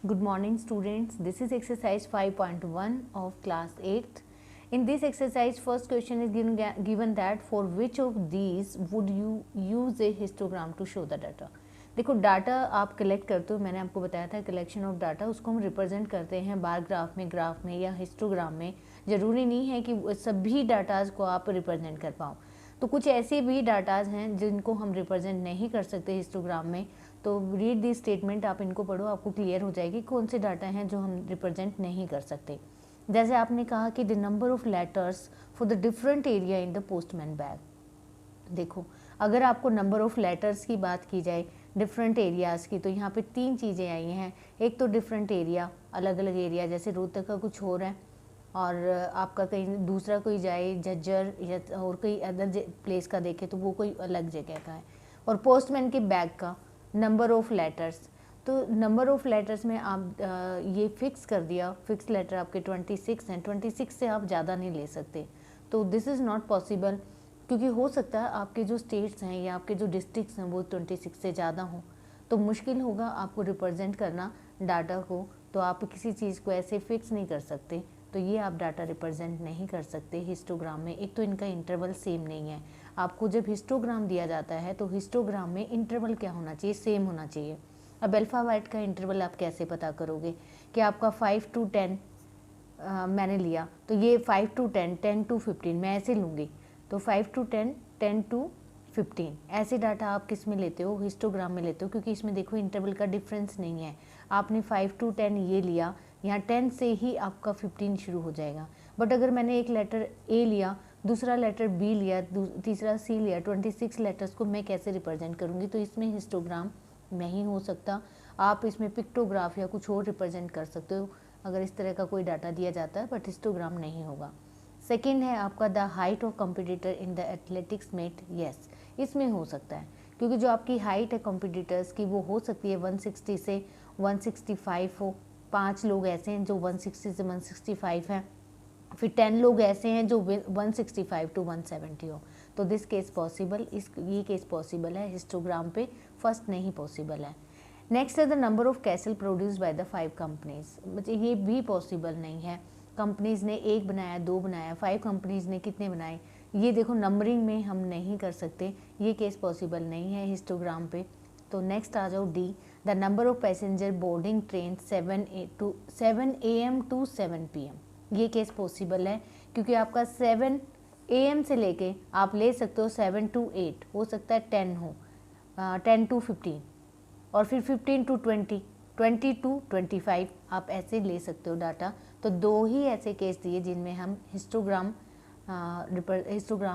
Good morning students, this is exercise 5.1 of class 8th. In this exercise first question is given that for which of these would you use a histogram to show the data. देखो data आप collect करते हो, मैंने आपको बताया था collection of data, उसको हम रिप्रेजेंट करते हैं बार ग्राफ में या हिस्टोग्राम में। ज़रूरी नहीं है कि सभी डाटाज को आप रिप्रेजेंट कर पाओ, तो कुछ ऐसे भी डाटाज हैं जिनको हम रिप्रेजेंट नहीं कर सकते हिस्टोग्राम में। तो रीड दी स्टेटमेंट, आप इनको पढ़ो, आपको क्लियर हो जाएगी कौन से डाटा हैं जो हम रिप्रेजेंट नहीं कर सकते। जैसे आपने कहा कि the number of letters for the different area in the postman bag. देखो अगर आपको नंबर ऑफ लेटर्स की बात की जाए डिफरेंट एरियाज़ की, तो यहाँ पे तीन चीज़ें आई हैं। एक तो डिफरेंट एरिया, अलग अलग एरिया, जैसे रोहतक का कुछ और है और आपका कहीं दूसरा कोई जाए झज्जर या और कोई अदर प्लेस का देखे तो वो कोई अलग जगह का है। और पोस्टमैन के बैग का नंबर ऑफ़ लेटर्स, तो नंबर ऑफ़ लेटर्स में आप ये फिक्स कर दिया, फिक्स लेटर आपके 26 हैं, 26 से आप ज़्यादा नहीं ले सकते। तो दिस इज़ नॉट पॉसिबल, क्योंकि हो सकता है आपके जो स्टेट्स हैं या आपके जो डिस्ट्रिक्ट्स हैं वो 26 से ज़्यादा हों, तो मुश्किल होगा आपको रिप्रेजेंट करना डाटा को। तो आप किसी चीज़ को ऐसे फिक्स नहीं कर सकते, तो ये आप डाटा रिप्रेजेंट नहीं कर सकते हिस्टोग्राम में। एक तो इनका इंटरवल सेम नहीं है। आपको जब हिस्टोग्राम दिया जाता है तो हिस्टोग्राम में इंटरवल क्या होना चाहिए, सेम होना चाहिए। अब अल्फ़ाबेट का इंटरवल आप कैसे पता करोगे कि आपका 5 to 10 मैंने लिया, तो ये 5 to 10, 10 to 15 मैं ऐसे लूँगी, तो 5 to 10, 10 to 15 ऐसे डाटा आप किस में लेते हो, हिस्टोग्राम में लेते हो, क्योंकि इसमें देखो इंटरवल का डिफरेंस नहीं है। आपने 5 to 10 ये लिया, यहाँ 10 से ही आपका 15 शुरू हो जाएगा। बट अगर मैंने एक लेटर ए लिया, दूसरा लेटर बी लिया, तीसरा सी लिया, 26 लेटर्स को मैं कैसे रिप्रेजेंट करूँगी? तो इसमें हिस्टोग्राम नहीं हो सकता। आप इसमें पिक्टोग्राफ या कुछ और रिप्रेजेंट कर सकते हो अगर इस तरह का कोई डाटा दिया जाता है, बट हिस्टोग्राम नहीं होगा। सेकेंड है आपका the height of competitor in the athletics meet. Yes, इसमें हो सकता है, क्योंकि जो आपकी हाइट है कॉम्पिटिटर्स की वो हो सकती है 160 से 165 हो। 5 लोग ऐसे हैं जो 160 से 165 हैं, फिर 10 लोग ऐसे हैं जो 165 to 170 हो। तो दिस केस पॉसिबल, ये केस पॉसिबल है, हिस्टोग्राम पे फर्स्ट नहीं पॉसिबल है। नेक्स्ट है the number of castle produce by the 5 companies. मतलब ये भी पॉसिबल नहीं है। कंपनीज ने 1 बनाया, 2 बनाया, 5 कंपनीज ने कितने बनाए, ये देखो नंबरिंग में हम नहीं कर सकते, ये केस पॉसिबल नहीं है हिस्टोग्राम पे। तो नेक्स्ट आ जाओ D, the number of passenger boarding train 7 AM to 7 PM। ये केस पॉसिबल है, क्योंकि आपका 7 AM से लेके आप ले सकते हो 7 to 8, हो सकता है 10 हो, 10 to 15, और फिर 15 to 20, 20 to 25 आप ऐसे ले सकते हो डाटा। तो 2 ही ऐसे केस दिए जिनमें हम हिस्टोग्राम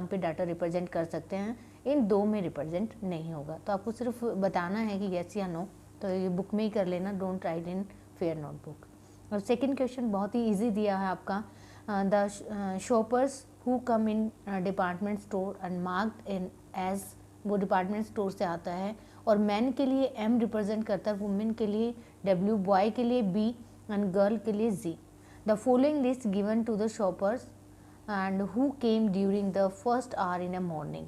पे डाटा रिप्रेजेंट कर सकते हैं, इन 2 में रिप्रेजेंट नहीं होगा। तो आपको सिर्फ बताना है कि येस या नो, तो ये बुक में ही कर लेना, don't write in fair notebook. और सेकंड क्वेश्चन बहुत ही इजी दिया है आपका, the shoppers who come in department store and marked in age, वो डिपार्टमेंट स्टोर से आता है, और मैन के लिए M रिप्रेजेंट करता है, वुमेन के लिए W, बॉय के लिए B एंड गर्ल के लिए Z। The following list given to the shoppers and who came during the first hour in a morning.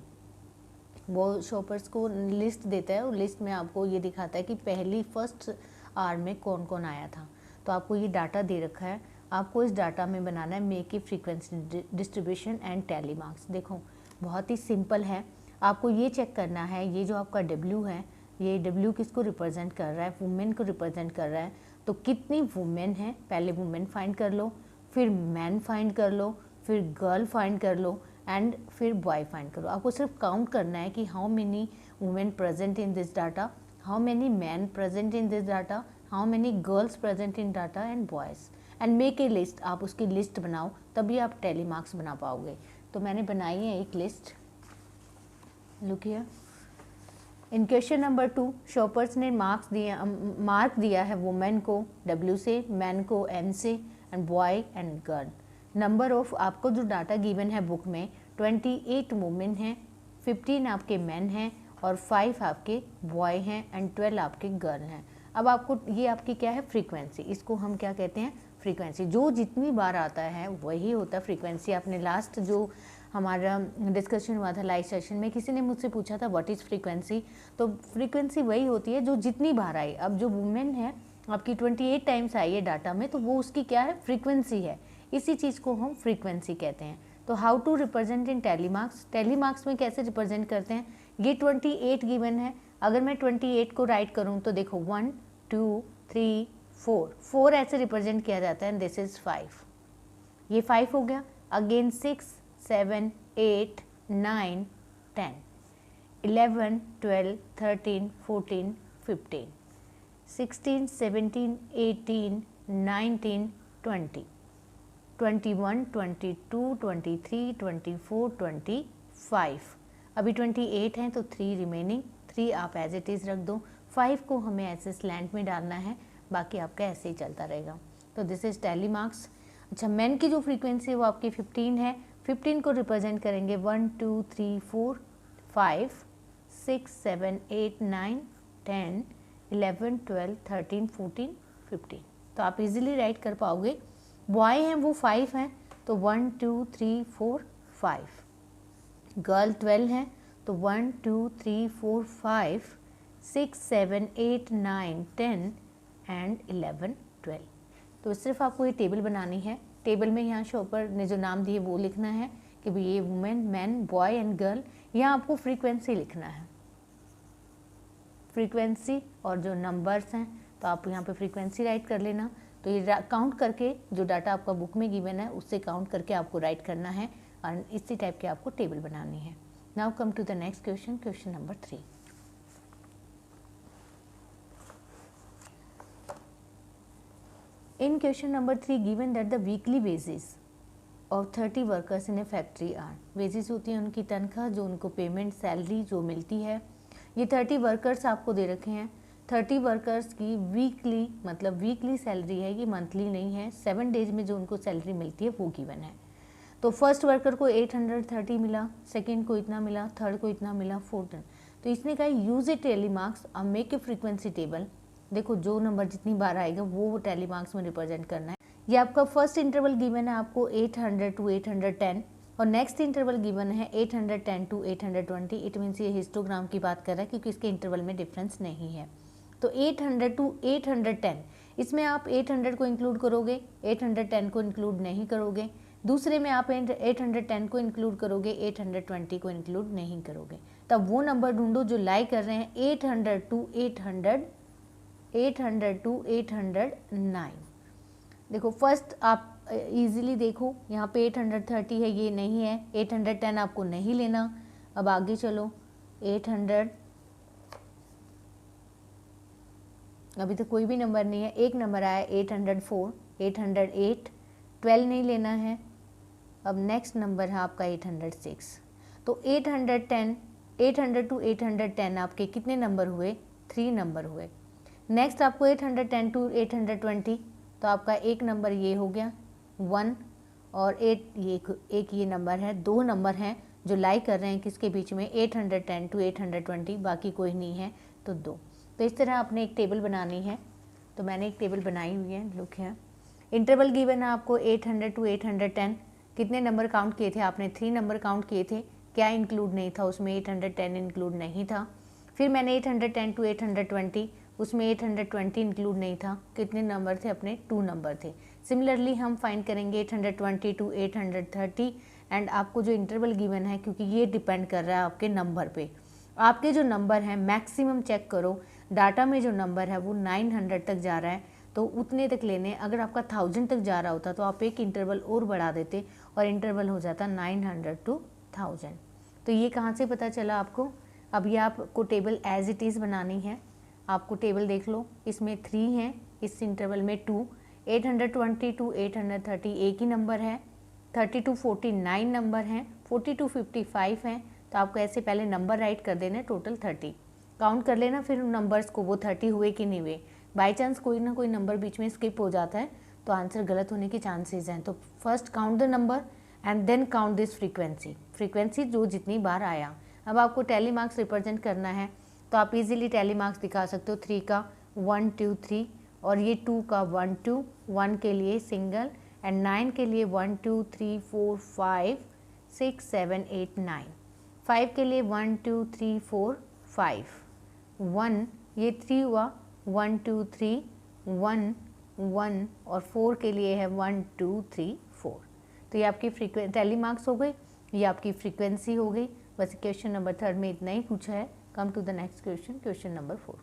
वो शॉपर्स को लिस्ट देता है और लिस्ट में आपको ये दिखाता है कि पहली फर्स्ट आवर में कौन कौन आया था। तो आपको ये डाटा दे रखा है, आपको इस डाटा में बनाना है make a frequency distribution and tally marks. देखो बहुत ही सिंपल है, आपको ये चेक करना है, ये जो आपका W है, ये W किसको रिप्रेजेंट कर रहा है, वुमेन को रिप्रेजेंट कर रहा है। तो कितनी वुमेन है, पहले वुमेन फाइंड कर लो, फिर मैन फाइंड कर लो, फिर गर्ल फाइंड कर लो एंड फिर बॉय फाइंड करो। आपको सिर्फ काउंट करना है कि how many women present in this data, how many man present in this data, how many girls present in data and boys, and make a list. आप उसकी लिस्ट बनाओ, तभी आप टैली मार्क्स बना पाओगे। तो मैंने बनाई है एक list, look here. In question number 2 shoppers ने मार्क दिया है वुमेन को W से, मैन को M से and boy and girl. Number of, आपको जो डाटा गिवन है बुक में 28 वुमेन हैं, 15 आपके मैन हैं और 5 आपके बॉय हैं एंड 12 आपके गर्ल हैं। अब आपको ये आपकी क्या है, फ्रीक्वेंसी, इसको हम क्या कहते हैं, फ्रीक्वेंसी। जो जितनी बार आता है वही होता है फ्रीक्वेंसी। आपने लास्ट जो हमारा डिस्कशन हुआ था लाइव सेशन में, किसी ने मुझसे पूछा था व्हाट इज़ फ्रीक्वेंसी, तो फ्रीक्वेंसी वही होती है जो जितनी बार आई। अब जो वुमेन है आपकी 28 टाइम्स आई है डाटा में, तो वो उसकी क्या है, फ्रीक्वेंसी है। इसी चीज़ को हम फ्रीक्वेंसी कहते हैं। तो how to represent in tally marks, tally marks में कैसे रिप्रेजेंट करते हैं, ये 28 गिवन है, अगर मैं 28 को राइट करूँ तो देखो 1 2 3 4 ऐसे रिप्रेजेंट किया जाता है, दिस इज 5, ये 5 हो गया। अगेन 6 7 8 9 10 11 12 13 14 15 16 17 18 19 20 21 22 23 24 25, अभी 28 हैं तो 3 रिमेनिंग, 3 आप एज इट इज़ रख दो, 5 को हमें ऐसे स्लैंट में डालना है, बाकी आपका ऐसे ही चलता रहेगा। तो दिस इज टेली मार्क्स। अच्छा, मेन की जो फ्रीक्वेंसी है वो आपकी 15 है, 15 को रिप्रेजेंट करेंगे 1 2 3 4 5 6 7 8 9 10 11 12 13 14 15, तो आप इजीली राइट कर पाओगे। बॉय हैं वो 5 हैं, तो 1 2 3 4 5, गर्ल 12 हैं तो 1 2 3 4 5 6 7 8 9 10 एंड 11 12। तो सिर्फ आपको ये टेबल बनानी है, टेबल में यहाँ शॉपर ने जो नाम दिए वो लिखना है कि भाई ये women, man, boy and girl, यहाँ आपको फ्रीक्वेंसी लिखना है, फ्रीक्वेंसी और जो नंबर्स हैं, तो आप यहाँ पे फ्रीक्वेंसी राइट कर लेना। तो ये काउंट करके जो डाटा आपका बुक में गिवन है उससे काउंट करके आपको राइट करना है, और इसी टाइप के आपको टेबल बनानी है। Now come to the next question, question number 3। In question number 3 given that the weekly wages of 30 workers in a factory are, wages होती है उनकी तनख्वाह, जो उनको पेमेंट सैलरी जो मिलती है, ये 30 वर्कर्स आपको दे रखे हैं। 30 वर्कर्स की वीकली मतलब वीकली सैलरी है, ये मंथली नहीं है, 7 डेज में जो उनको सैलरी मिलती है वो गिवन है। तो फर्स्ट वर्कर को 830 मिला, सेकेंड को इतना मिला, थर्ड को इतना मिला, फोर्थ। तो इसने कहा यूज ए टेली मार्क्स और मेक ए फ्रीक्वेंसी टेबल। देखो जो नंबर जितनी बार आएगा वो टेली मार्क्स में रिप्रेजेंट करना है। ये आपका फर्स्ट इंटरवल गिवन है आपको 800 टू 810, और नेक्स्ट इंटरवल गिवन है 810 टू 820। इट मीन्स ये हिस्टोग्राम की बात कर रहा है क्योंकि इसके इंटरवल में डिफरेंस नहीं है। तो 800 टू 810, इसमें आप 800 को इंक्लूड करोगे, 810 को इंक्लूड नहीं करोगे, दूसरे में आप 810 को इंक्लूड करोगे, 820 को इंक्लूड नहीं करोगे। तब वो नंबर ढूंढो जो लाई कर रहे हैं 800 टू 809। देखो फर्स्ट आप इजीली देखो, यहाँ पे 830 है, ये नहीं है, 810 आपको नहीं लेना। अब आगे चलो, 800, अभी तो कोई भी नंबर नहीं है, एक नंबर आया 804, 808, 12 नहीं लेना है। अब नेक्स्ट नंबर है आपका 806। तो 810, 800 टू 810 आपके कितने नंबर हुए, 3 नंबर हुए। नेक्स्ट आपको 810 टू 820, तो आपका एक नंबर ये हो गया 1, और 8 एक ये नंबर है, 2 नंबर हैं जो लाई कर रहे हैं किसके बीच में, 810 टू 820, बाकी कोई नहीं है तो 2। तो इस तरह आपने एक टेबल बनानी है। तो मैंने एक टेबल बनाई हुई है, लुक है। इंटरवल गिवन है आपको 800 टू 810, कितने नंबर काउंट किए थे आपने, 3 नंबर काउंट किए थे, क्या इंक्लूड नहीं था उसमें, 810 इंक्लूड नहीं था। फिर मैंने 810 टू 820, उसमें 820 इंक्लूड नहीं था, कितने नंबर थे अपने, 2 नंबर थे। सिमिलरली हम फाइंड करेंगे 820 टू 830, एंड आपको जो इंटरवल गिवन है, क्योंकि ये डिपेंड कर रहा है आपके नंबर पे, आपके जो नंबर हैं मैक्सिमम चेक करो, डाटा में जो नंबर है वो 900 तक जा रहा है, तो उतने तक लेने। अगर आपका 1000 तक जा रहा होता तो आप एक इंटरवल और बढ़ा देते और इंटरवल हो जाता 900 टू 1000। तो ये कहाँ से पता चला आपको, अब ये आपको टेबल एज इट इज़ बनानी है। आपको टेबल देख लो, इसमें 3 हैं, इस इंटरवल में 2, 820 टू 830 एक ही नंबर है, 30 टू 49 नंबर हैं, 40 टू 55 हैं। तो आपको ऐसे पहले नंबर राइट कर देना, टोटल 30 काउंट कर लेना, फिर नंबर्स को वो 30 हुए कि नहीं हुए। बाई चांस कोई ना कोई नंबर बीच में स्किप हो जाता है तो आंसर गलत होने के चांसेस हैं। तो first count the number and then count this frequency जो जितनी बार आया। अब आपको टेली मार्क्स रिप्रेजेंट करना है, तो आप इजीली टेली मार्क्स दिखा सकते हो। 3 का 1 2 3, और ये 2 का 1 2, 1 के लिए सिंगल, एंड 9 के लिए 1 2 3 4 5 6 7 8 9, 5 के लिए 1 2 3 4 5, 1 ये 3 हुआ, 1 2 3 1 1 और 4 के लिए है 1 2 3 4। तो ये आपकी टैली मार्क्स हो गई, ये आपकी फ्रीक्वेंसी हो गई। बस क्वेश्चन नंबर 3 में इतना ही पूछा है। Come to the next question, question number 4।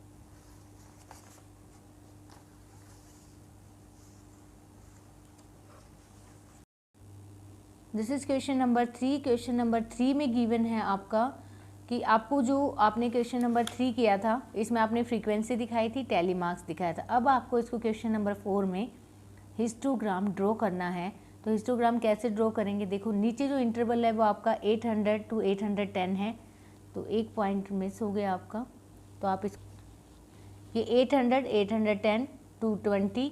This is question number 3। Question number 3 में गिवन है आपका कि आपको जो आपने क्वेश्चन नंबर 3 किया था, इसमें आपने फ्रीक्वेंसी दिखाई थी, टैली मार्क्स दिखाया था। अब आपको इसको क्वेश्चन नंबर 4 में हिस्टोग्राम ड्रॉ करना है। तो हिस्टोग्राम कैसे ड्रॉ करेंगे, देखो नीचे जो इंटरवल है वो आपका 800 टू 810 है, तो एक पॉइंट मिस हो गया आपका। तो आप इस ये 800 810 220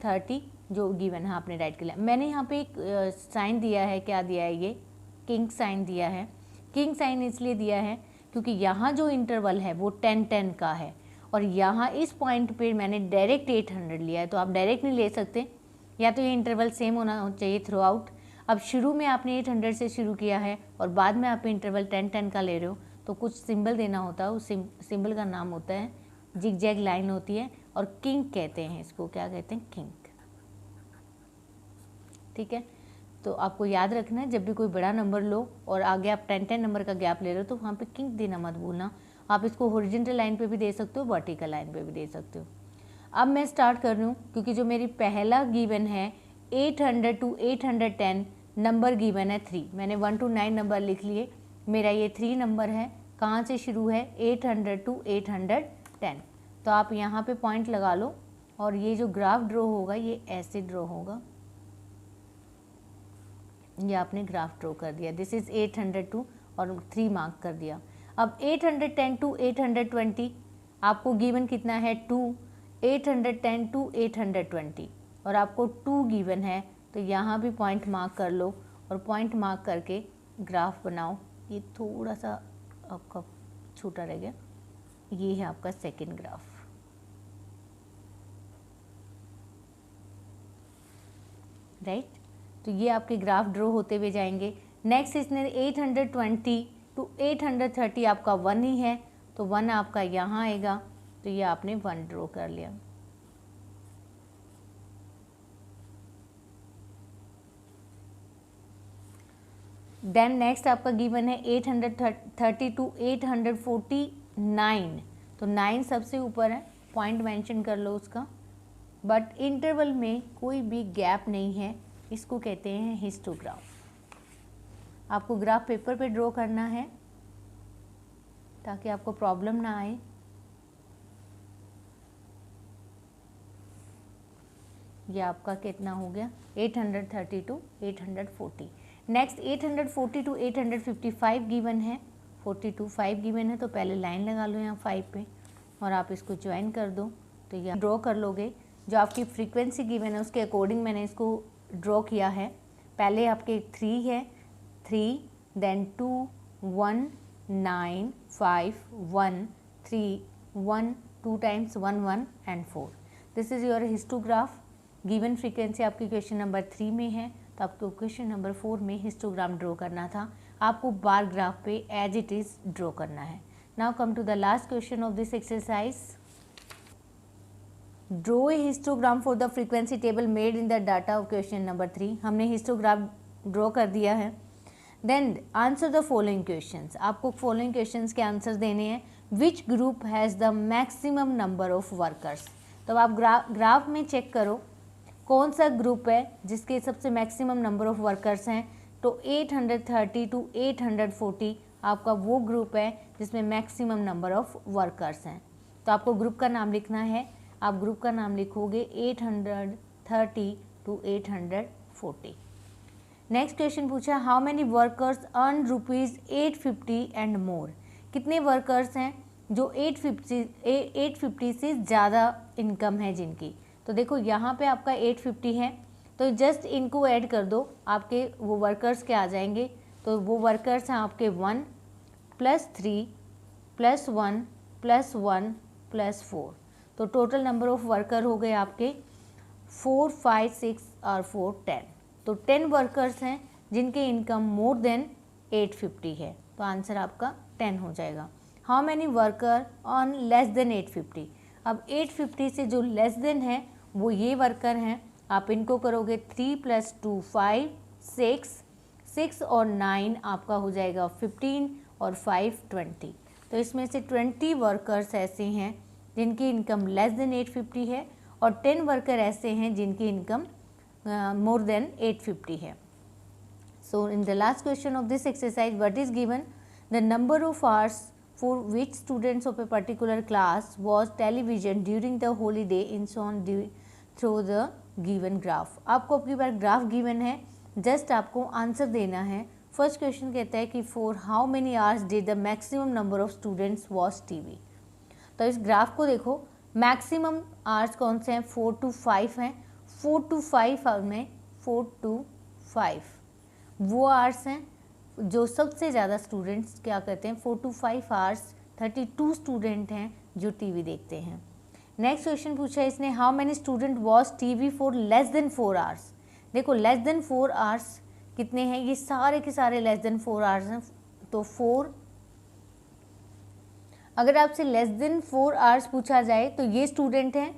30 जो गिवन है आपने राइट कर लिया। मैंने यहाँ पे एक साइन दिया है, क्या दिया है, ये किंग साइन दिया है। किंग साइन इसलिए दिया है क्योंकि यहाँ जो इंटरवल है वो 10-10 का है, और यहाँ इस पॉइंट पे मैंने डायरेक्ट 800 लिया है। तो आप डायरेक्ट नहीं ले सकते, या तो ये इंटरवल सेम होना चाहिए थ्रू आउट। अब शुरू में आपने 800 से शुरू किया है और बाद में आप इंटरवल 10-10 का ले रहे हो, तो कुछ सिंबल देना होता है। उस सिंबल का नाम होता है जिग जैग लाइन होती है, और किंग कहते हैं इसको, क्या कहते हैं, किंग। ठीक है, तो आपको याद रखना है जब भी कोई बड़ा नंबर लो और आगे आप 10-10 नंबर का गैप ले रहे हो तो वहाँ पे किंग देना मत भूलना। आप इसको हॉरिजॉन्टल लाइन पे भी दे सकते हो, वर्टिकल लाइन पे भी दे सकते हो। अब मैं स्टार्ट कर रही हूँ क्योंकि जो मेरी पहला गिवन है 800 टू 810 नंबर गिवन है 3। मैंने 1 to 9 नंबर लिख लिए, मेरा ये 3 नंबर है। कहाँ से शुरू है, 800 टू 810। तो आप यहाँ पे पॉइंट लगा लो, और ये जो ग्राफ ड्रॉ होगा ये ऐसे ड्रॉ होगा। ये आपने ग्राफ ड्रॉ कर दिया। दिस इज 802 और 3 मार्क कर दिया। अब 810 टू 820 आपको गिवन कितना है 2, 810 टू 820 और आपको 2 गिवन है, तो यहाँ भी पॉइंट मार्क कर लो और पॉइंट मार्क करके ग्राफ बनाओ। ये थोड़ा सा आपका छोटा रह गया, ये है आपका सेकेंड ग्राफ। राइट, तो ये आपके ग्राफ ड्रॉ होते हुए जाएंगे। नेक्स्ट इसने 820 टू 830 आपका 1 ही है, तो 1 आपका यहाँ आएगा, तो ये आपने 1 ड्रॉ कर लिया। देन नेक्स्ट आपका गिवन है 830 टू 849, तो 9 सबसे ऊपर है, पॉइंट मेंशन कर लो उसका, बट इंटरवल में कोई भी गैप नहीं है, इसको कहते हैं हिस्टोग्राम। आपको ग्राफ पेपर पे ड्रॉ करना है ताकि आपको प्रॉब्लम ना आए। ये आपका कितना हो गया 830 टू 840। नेक्स्ट 840 टू 855 गिवन है, 42 5 गिवन है, तो पहले लाइन लगा लो यहाँ 5 पे और आप इसको ज्वाइन कर दो, तो ये ड्रॉ कर लोगे। जो आपकी फ्रीक्वेंसी गिवन है उसके अकॉर्डिंग मैंने इसको ड्रॉ किया है। पहले आपके 3 है, 3 then 2 1 9 5 1 3 1 2 times 1 1 and 4। This is your histograph. Given frequency आपकी क्वेश्चन नंबर 3 में है, तो आपको क्वेश्चन नंबर 4 में हिस्टोग्राम ड्रॉ करना था। आपको बार ग्राफ पे एज इट इज़ ड्रॉ करना है। Now come to the last question of this exercise. Draw a histogram for the frequency table made in the data of question number 3। हमने histogram draw कर दिया है। Then answer the following questions. आपको following questions के answer देने हैं। Which group has the maximum number of workers. तो आप ग्राफ में चेक करो कौन सा ग्रुप है जिसके सबसे मैक्सिमम नंबर ऑफ वर्कर्स हैं, तो 830 टू 840 आपका वो ग्रुप है जिसमें मैक्सिमम नंबर ऑफ वर्कर्स हैं। तो आपको ग्रुप का नाम लिखना है। आप ग्रुप का नाम लिखोगे 830 टू 840। नेक्स्ट क्वेश्चन पूछा, how many workers earn ₹850 and more. कितने वर्कर्स हैं जो 850 से ज़्यादा इनकम है जिनकी। तो देखो यहाँ पे आपका 850 है, तो जस्ट इनको ऐड कर दो, आपके वो वर्कर्स के आ जाएंगे। तो वो वर्कर्स हैं आपके 1 + 3 + 1 + 1 + 4, तो टोटल नंबर ऑफ वर्कर हो गए आपके 4 5 6 और 4 10। तो 10 वर्कर्स हैं जिनके इनकम मोर देन 850 है, तो आंसर आपका 10 हो जाएगा। How many worker on less than 850। अब 850 से जो लेस देन है वो ये वर्कर हैं, आप इनको करोगे 3 + 2 5 6 और 9 आपका हो जाएगा 15 और 5 20। तो इसमें से 20 वर्कर्स ऐसे हैं जिनकी इनकम लेस देन 850 है और 10 वर्कर ऐसे हैं जिनकी इनकम मोर देन 850 है। So in the last question of this exercise what is given, the number of hours for which students of a particular class was television during the holiday in shown through the given graph। आपको अपनी bar graph given है, just आपको answer देना है। First question कहता है कि for how many hours did the maximum number of students watch TV. तो इस ग्राफ को देखो, मैक्सिमम आवर्स कौन से हैं, 4 to 5 हैं। 4 to 5 में 4 to 5 वो आवर्स हैं जो सबसे ज़्यादा स्टूडेंट्स क्या करते हैं, 4 to 5 आवर्स 32 स्टूडेंट हैं जो टीवी देखते हैं। नेक्स्ट क्वेश्चन पूछा है इसने, how many student watch TV for less than 4 hours. देखो लेस देन 4 आवर्स कितने हैं, ये सारे के सारे लेस देन 4 आवर्स हैं, तो 4। अगर आपसे लेस देन 4 आवर्स पूछा जाए तो ये स्टूडेंट हैं,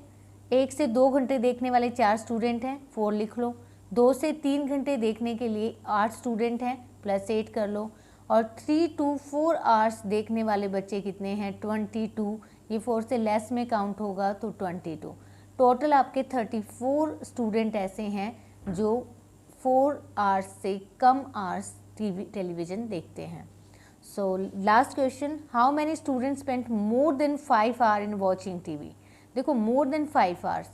1 से 2 घंटे देखने वाले 4 स्टूडेंट हैं, 4 लिख लो। 2 से 3 घंटे देखने के लिए 8 स्टूडेंट हैं, +8 कर लो। और 3 to 4 आवर्स देखने वाले बच्चे कितने हैं, 22। ये 4 से लेस में काउंट होगा तो 22। टोटल आपके 34 स्टूडेंट ऐसे हैं जो 4 आवर्स से कम आवर्स टेलीविज़न देखते हैं। So last question, how many students spend more than 5 hour in watching TV. देखो मोर देन 5 आवर्स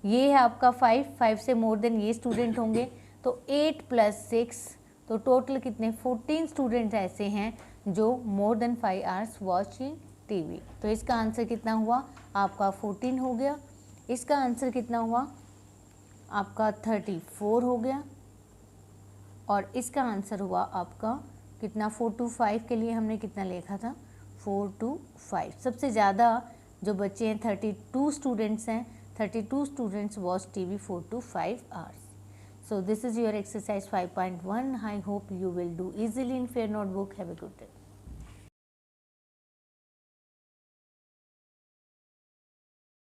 ये है आपका 5 से मोर देन ये स्टूडेंट होंगे, तो 8 + 6 तो टोटल कितने 14 स्टूडेंट ऐसे हैं जो मोर देन 5 आवर्स वॉचिंग टीवी। तो इसका आंसर कितना हुआ आपका 14 हो गया। इसका आंसर कितना हुआ आपका 34 हो गया। और इसका आंसर हुआ आपका कितना 4 to 5 के लिए हमने कितना लिखा था 4 to 5। सबसे ज़्यादा जो बच्चे हैं 32 स्टूडेंट्स हैं, 32 students watch TV 4 to 5 hours. So this is your exercise 5.1. I hope you will do easily in Fair Notebook. Have a good day.